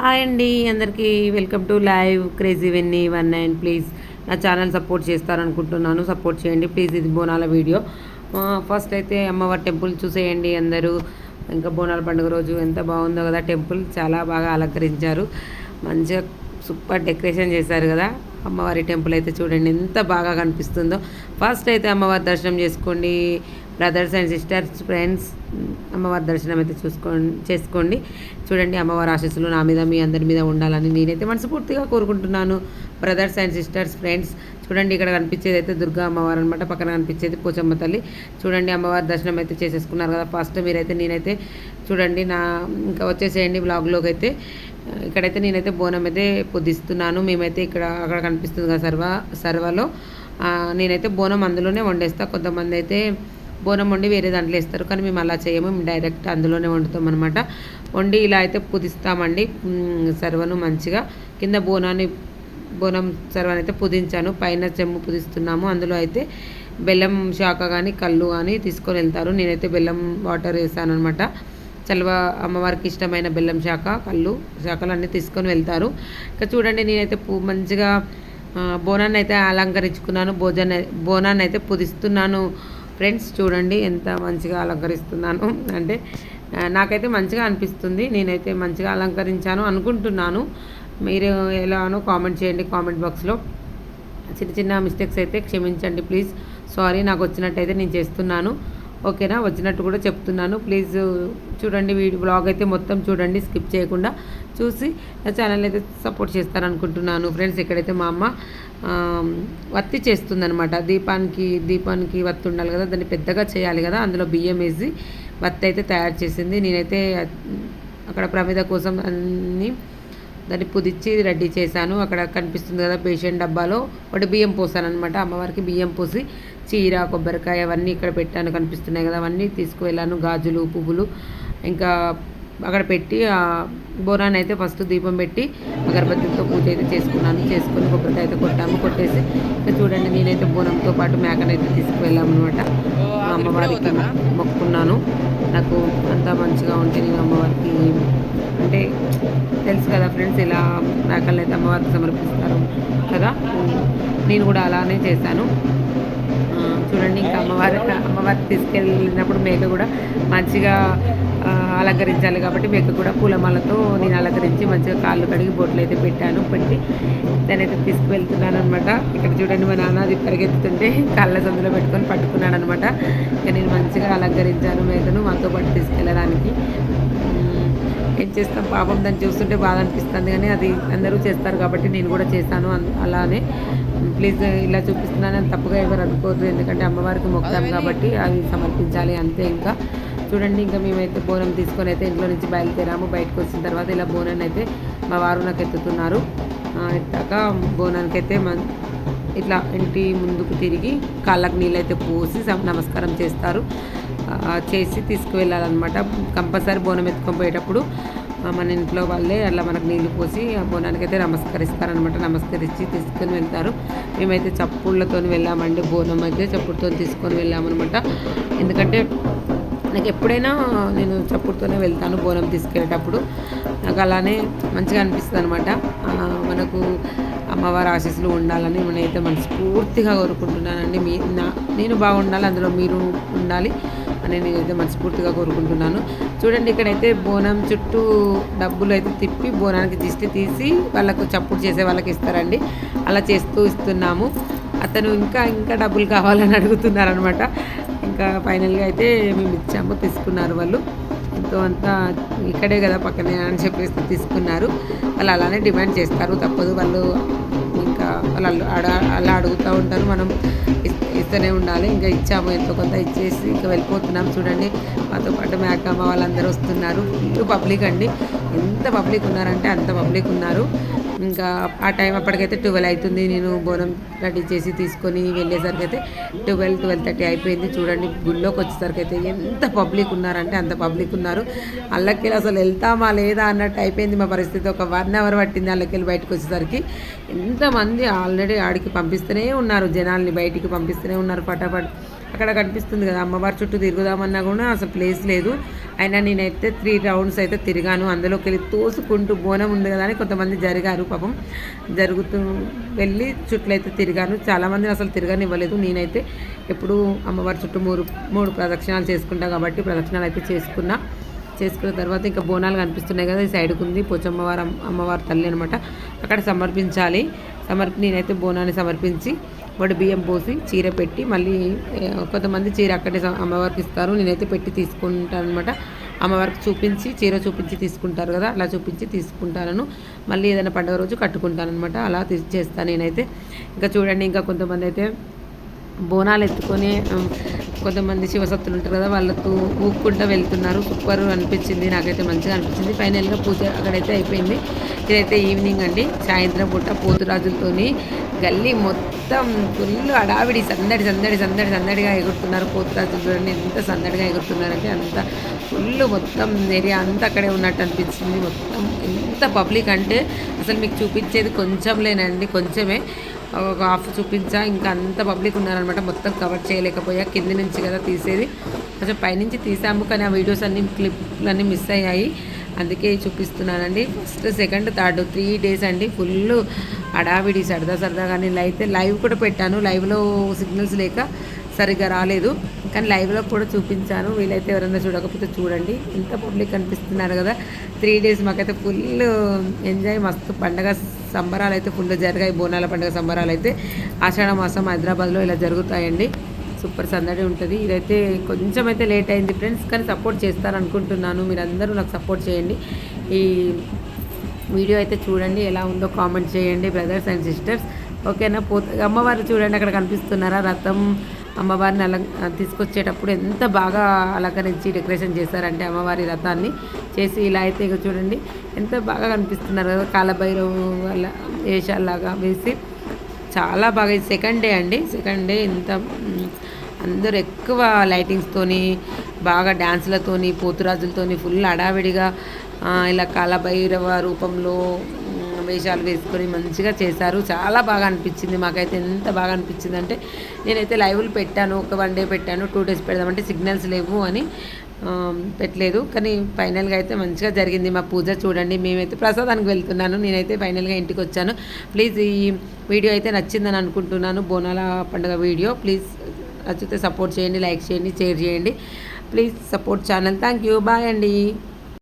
Hi అండి అందరికీ welcome to live crazy Venny 19 please నా ఛానల్ సపోర్ట్ చేస్తారనుకుంటున్నాను. సపోర్ట్ చేయండి ప్లీజ్. ఇది బోనాల వీడియో. ఫస్ట్ అయితే అమ్మవారి టెంపుల్ చూసేయండి అందరూ. ఇంకా బోనాల పండుగ రోజు ఎంత బాగుందో కదా టెంపుల్. చాలా బాగా అలంకరించారు, మంచిగా సూపర్ డెకరేషన్ చేశారు కదా అమ్మవారి టెంపుల్ అయితే. చూడండి ఎంత బాగా కనిపిస్తుందో. ఫస్ట్ అయితే అమ్మవారి దర్శనం చేసుకోండి బ్రదర్స్ అండ్ సిస్టర్స్, ఫ్రెండ్స్. అమ్మవారి దర్శనం అయితే చేసుకోండి. చూడండి అమ్మవారి ఆశీస్సులు నా మీద మీ అందరి మీద ఉండాలని నేనైతే మనస్ఫూర్తిగా కోరుకుంటున్నాను. Brothers and sisters, friends. చూడండి ఇక్కడ కనిపించేది అయితే దుర్గా అమ్మవారు అనమాట, పక్కన కనిపించేది పోచమ్మ తల్లి. చూడండి అమ్మవారి దర్శనం అయితే చేసేసుకున్నారు కదా ఫస్ట్ మీరైతే. నేనైతే చూడండి ఇంకా వచ్చేసేయండి బ్లాగ్లోకి అయితే. ఇక్కడైతే నేనైతే బోనం అయితే పొద్దిస్తున్నాను. మేమైతే అక్కడ కనిపిస్తుంది కదా సర్వలో నేనైతే బోనం అందులోనే వండేస్తా. కొంతమంది అయితే బోనం వండి వేరే దాంట్లో వేస్తారు, కానీ మేము అలా చేయము. మేము డైరెక్ట్ అందులోనే వండుతాం అనమాట. వండి ఇలా అయితే పుదిస్తామండి సర్వను మంచిగా. కింద బోనం సర్వను అయితే పుదించాను, పైన చెమ్ము పుదిస్తున్నాము. అందులో అయితే బెల్లం శాఖ కానీ కళ్ళు కానీ తీసుకొని వెళ్తారు. నేనైతే బెల్లం వాటర్ వేసాను అనమాట. చల్వ అమ్మవారికి ఇష్టమైన బెల్లం శాఖలు అన్నీ తీసుకొని వెళ్తారు. ఇంకా చూడండి నేనైతే మంచిగా బోనాన్ని అయితే అలంకరించుకున్నాను. బోనాన్ని అయితే పుదిస్తున్నాను ఫ్రెండ్స్. చూడండి ఎంత మంచిగా అలంకరిస్తున్నాను అంటే నాకైతే మంచిగా అనిపిస్తుంది. నేనైతే మంచిగా అలంకరించాను అనుకుంటున్నాను. మీరు ఎలానో కామెంట్ చేయండి కామెంట్ బాక్స్లో. చిన్న చిన్న మిస్టేక్స్ అయితే క్షమించండి ప్లీజ్. సారీ, నాకు వచ్చినట్టయితే నేను చేస్తున్నాను. ఓకేనా, వచ్చినట్టు కూడా చెప్తున్నాను. ప్లీజ్ చూడండి బ్లాగ్ అయితే మొత్తం చూడండి, స్కిప్ చేయకుండా చూసి నా ఛానల్ అయితే సపోర్ట్ చేస్తారనుకుంటున్నాను ఫ్రెండ్స్. ఇక్కడైతే మా అమ్మ వత్తి చేస్తుందనమాట. దీపానికి వత్తి ఉండాలి కదా, దాన్ని పెద్దగా చేయాలి కదా. అందులో బియ్యం వేసి వత్తి అయితే తయారు చేసింది. నేనైతే అక్కడ ప్రమిద కోసం దాన్ని పుదిచ్చి రెడీ చేశాను. అక్కడ కనిపిస్తుంది కదా బేషన్ డబ్బాలో ఒకటి బియ్యం పోసాను అనమాట. అమ్మవారికి బియ్యం పోసి చీర, కొబ్బరికాయ అవన్నీ ఇక్కడ పెట్టాను, కనిపిస్తున్నాయి కదా. అవన్నీ తీసుకువెళ్ళాను, గాజులు, పువ్వులు. ఇంకా అక్కడ పెట్టి బోనాన్ని అయితే ఫస్ట్ దీపం పెట్టి అగరబత్తితో పూజ అయితే చేసుకొని కొబ్బరికాయ అయితే కొట్టేసి ఇంకా చూడండి నేనైతే బోనంతో పాటు మేకనైతే తీసుకువెళ్ళామన్నమాట. అమ్మవారికి మొక్కున్నాను. నాకు అంతా మంచిగా ఉంటే నేను అమ్మవారికి అంటే తెలుసు కదా ఫ్రెండ్స్, ఇలా మేకలను అయితే అమ్మవారికి సమర్పిస్తారు కదా. నేను కూడా అలానే చేశాను. చూడండి ఇంకా అమ్మవారికి తీసుకెళ్ళినప్పుడు మేక కూడా మంచిగా అలంకరించాలి కాబట్టి మేక కూడా పూలమాలతో నేను అలంకరించి మంచిగా కాళ్ళు కడిగి బొట్లు అయితే పెట్టి దానైతే తీసుకువెళ్తున్నాను అనమాట. ఇక్కడ చూడండి మా నాన్న అది పరిగెత్తుతుంటే కాళ్ళ సందులో పెట్టుకొని పట్టుకున్నాడు అనమాట. ఇక నేను మంచిగా అలంకరించాను మేకను మాతో పాటు తీసుకెళ్ళడానికి. ఏం చేస్తాం పాపం, దాన్ని చూస్తుంటే బాధ అనిపిస్తుంది, కానీ అది అందరూ చేస్తారు కాబట్టి నేను కూడా చేశాను. అలానే ప్లీజ్ ఇలా చూపిస్తున్నానని తప్పుగా ఎవరు అనుకోవద్దు, ఎందుకంటే అమ్మవారికి మొక్కాం కాబట్టి అవి సమర్పించాలి అంతే. ఇంకా చూడండి ఇంకా మేమైతే బోనం తీసుకొని అయితే ఇంట్లో నుంచి బయలుదేరాము. బయటకు వచ్చిన తర్వాత ఇలా బోనాన్ని అయితే మా వారు నాకు ఎత్తుతున్నారు. ఎత్తాక బోనానికి అయితే ఇట్లా ఇంటి ముందుకు తిరిగి కాళ్ళకు నీళ్ళు అయితే పోసి నమస్కారం చేసి తీసుకువెళ్ళాలన్నమాట. కంపల్సరీ బోనం ఎత్తుకొని పోయేటప్పుడు మన ఇంట్లో వాళ్ళే అట్లా మనకు నీళ్లు పోసి ఆ బోనానికి అయితే నమస్కరిస్తారనమాట. నమస్కరించి తీసుకొని వెళ్తారు. మేమైతే చప్పుళ్ళతో వెళ్ళామండి. బోనం అయితే చప్పుడుతో తీసుకొని వెళ్ళామన్నమాట. ఎందుకంటే నాకు ఎప్పుడైనా నేను చప్పుడుతోనే వెళ్తాను బోనం తీసుకెళ్ళేటప్పుడు. నాకు అలానే మంచిగా అనిపిస్తుంది అనమాట. మనకు అమ్మవారి ఆశీస్సులు ఉండాలని నేనైతే మనస్ఫూర్తిగా కోరుకుంటున్నానండి. నేను బాగుండాలి, అందులో మీరు ఉండాలి అని నేనైతే మనస్ఫూర్తిగా కోరుకుంటున్నాను. చూడండి ఇక్కడైతే బోనం చుట్టూ డబ్బులు అయితే తిప్పి బోనానికి దిష్టి తీసి వాళ్ళకు చప్పుడు చేసే వాళ్ళకి ఇస్తారండి. అలా ఇస్తున్నాము. అతను ఇంకా డబ్బులు కావాలని అడుగుతున్నారనమాట. ఇంకా ఫైనల్గా అయితే మేము ఇచ్చాము, తీసుకున్నారు వాళ్ళు. ఎంతో అంతా ఇక్కడే కదా పక్కనే అని చెప్పేసి తీసుకున్నారు. వాళ్ళు అలానే డిమాండ్ చేస్తారు, తప్పదు. వాళ్ళు ఇంకా వాళ్ళు అలా అడుగుతూ ఉంటారు, మనం ఇస్తూనే ఉండాలి. ఇంకా ఇచ్చాము, ఎంతో కొంత ఇచ్చేసి ఇంకా వెళ్ళిపోతున్నాం. చూడండి మాతో పాటు మేకమ్మ వాళ్ళందరూ వస్తున్నారు. ఫుల్ పబ్లిక్ అండి, ఎంత పబ్లిక్ ఉన్నారంటే అంత పబ్లిక్ ఉన్నారు. ఇంకా ఆ టైం అప్పటికైతే 12 అవుతుంది. నేను బోనం రెడీ చేసి తీసుకొని వెళ్ళేసరికి అయితే 12:30 అయిపోయింది. చూడండి గుళ్ళోకి వచ్చేసరికి అయితే ఎంత పబ్లిక్ ఉన్నారంటే అంత పబ్లిక్ ఉన్నారు. అల్లకెళ్ళి అసలు వెళ్తామా లేదా అన్నట్టు అయిపోయింది మా పరిస్థితి. ఒక 1 అవర్ పట్టింది అల్లకెళ్ళి బయటకు వచ్చేసరికి. ఎంతమంది ఆల్రెడీ ఆడికి పంపిస్తూనే ఉన్నారు, జనాల్ని బయటికి పంపిస్తూనే ఉన్నారు. ఫటాఫట్ అక్కడ కనిపిస్తుంది కదా అమ్మవారి చుట్టూ తిరుగుదామన్నా కూడా అసలు ప్లేస్ లేదు. అయినా నేనైతే 3 రౌండ్స్ అయితే తిరిగాను. అందులోకి వెళ్ళి తోసుకుంటూ బోనం ఉంది కదా అని కొంతమంది జరిగారు పాపం. జరుగుతూ వెళ్ళి చుట్టూ అయితే తిరిగాను. చాలామందిని అసలు తిరగనివ్వలేదు. నేనైతే ఎప్పుడు అమ్మవారి చుట్టూ మూడు ప్రదక్షిణాలు చేసుకుంటా కాబట్టి ప్రదక్షిణాలు అయితే చేసుకున్న తర్వాత ఇంకా బోనాలు కనిపిస్తున్నాయి కదా, ఈ సైడ్కి ఉంది పోచమ్మవారు అమ్మవారి తల్లి అనమాట. అక్కడ సమర్పించాలి. నేనైతే బోనాన్ని సమర్పించి వడి బియ్యం పోసి చీర పెట్టి మళ్ళీ కొంతమంది చీర అక్కడే అమ్మవారికి ఇస్తారు. నేనైతే పెట్టి తీసుకుంటాను అనమాట. అమ్మవారికి చూపించి చీర చూపించి తీసుకుంటారు కదా, అలా చూపించి తీసుకుంటాను. మళ్ళీ ఏదైనా పండుగ రోజు కట్టుకుంటాను అనమాట. అలా చేస్తాను నేనైతే. ఇంకా చూడండి, ఇంకా కొంతమంది అయితే బోనాలు ఎత్తుకొని కొంతమంది శివసత్తులు ఉంటారు కదా, వాళ్ళతో ఊపుకుంటూ వెళ్తున్నారు. సూపర్ అనిపించింది, నాకైతే మంచిగా అనిపించింది. ఫైనల్గా పూజ అక్కడైతే అయిపోయింది. ఇదైతే ఈవినింగ్ అండి, సాయంత్రం పూట పోతురాజులతోని గల్లీ మొత్తం ఫుల్ అడావిడి సందడిగా ఎగురుతున్నారు. పోతురాజులు చూడండి ఎంత సందడిగా ఎగురుతున్నారంటే అంత ఫుల్ మొత్తం ఏరియా అంతా అక్కడే ఉన్నట్టు అనిపించింది. మొత్తం ఎంత పబ్లిక్ అంటే అసలు మీకు చూపించేది కొంచెంలేనండి, కొంచెమే ఒక హాఫ్ చూపించా. ఇంకా అంత పబ్లిక్ ఉన్నారనమాట. మొత్తం కవర్ చేయలేకపోయా, కింది నుంచి కదా తీసేది, కొంచెం పైనుంచి తీసాము. కానీ ఆ వీడియోస్ అన్ని క్లిప్లన్నీ మిస్ అయ్యాయి, అందుకే చూపిస్తున్నానండి. ఫస్ట్, సెకండ్, థర్డ్ 3 days అండి. ఫుల్ అడావిడి సరదాగానే అయితే లైవ్ కూడా పెట్టాను. లైవ్లో సిగ్నల్స్ లేక సరిగ్గా రాలేదు, కానీ లైవ్లో కూడా చూపించాను. వీలైతే ఎవరైనా చూడకపోతే చూడండి. ఎంత పబ్లిక్ కనిపిస్తున్నారు కదా. 3 days మాకైతే ఫుల్ ఎంజాయ్, మస్తు పండగ సంబరాలు అయితే ఫుల్ జరిగాయి. బోనాల పండుగ సంబరాలు అయితే ఆషాఢ మాసం హైదరాబాద్లో ఇలా జరుగుతాయండి. సూపర్ సందడి ఉంటుంది. ఇదైతే కొంచెం అయితే లేట్ అయింది ఫ్రెండ్స్, కానీ సపోర్ట్ చేస్తారనుకుంటున్నాను. మీరు అందరూ నాకు సపోర్ట్ చేయండి. ఈ వీడియో అయితే చూడండి, ఎలా ఉందో కామెంట్ చేయండి బ్రదర్స్ అండ్ సిస్టర్స్. ఓకేనా. అమ్మవారు చూడండి అక్కడ కనిపిస్తున్నారా, రథం అమ్మవారిని తీసుకొచ్చేటప్పుడు ఎంత బాగా అలంకరించి డెకరేషన్ చేశారంటే అమ్మవారి రథాన్ని చేసి ఇలా అయితే ఇక చూడండి ఎంత బాగా కనిపిస్తున్నారు కదా. కాలభైరవ వాళ్ళ వేషాల్లాగా వేసి చాలా బాగా. ఇది సెకండ్ డే అండి. సెకండ్ డే ఇంత అందరూ ఎక్కువ లైటింగ్స్తోని బాగా డ్యాన్స్లతోని పోతురాజులతోని ఫుల్ హడావిడిగా ఇలా కాలభైరవ రూపంలో వేషాలు వేసుకొని మంచిగా చేశారు. చాలా బాగా అనిపించింది మాకైతే. ఎంత బాగా అనిపించింది అంటే నేనైతే లైవ్లు పెట్టాను, ఒక 1 day పెట్టాను. 2 days పెడదామంటే సిగ్నల్స్ లేవు అని పెట్టలేదు. కానీ ఫైనల్గా అయితే మంచిగా జరిగింది మా పూజ. చూడండి, మేమైతే ప్రసాదానికి వెళ్తున్నాను. నేనైతే ఫైనల్గా ఇంటికి వచ్చాను. ప్లీజ్ ఈ వీడియో అయితే నచ్చిందని అనుకుంటున్నాను, బోనాల పండుగ వీడియో. ప్లీజ్ నచ్చితే సపోర్ట్ చేయండి, లైక్ చేయండి, షేర్ చేయండి. Please support channel. Thank you. Bye అండి.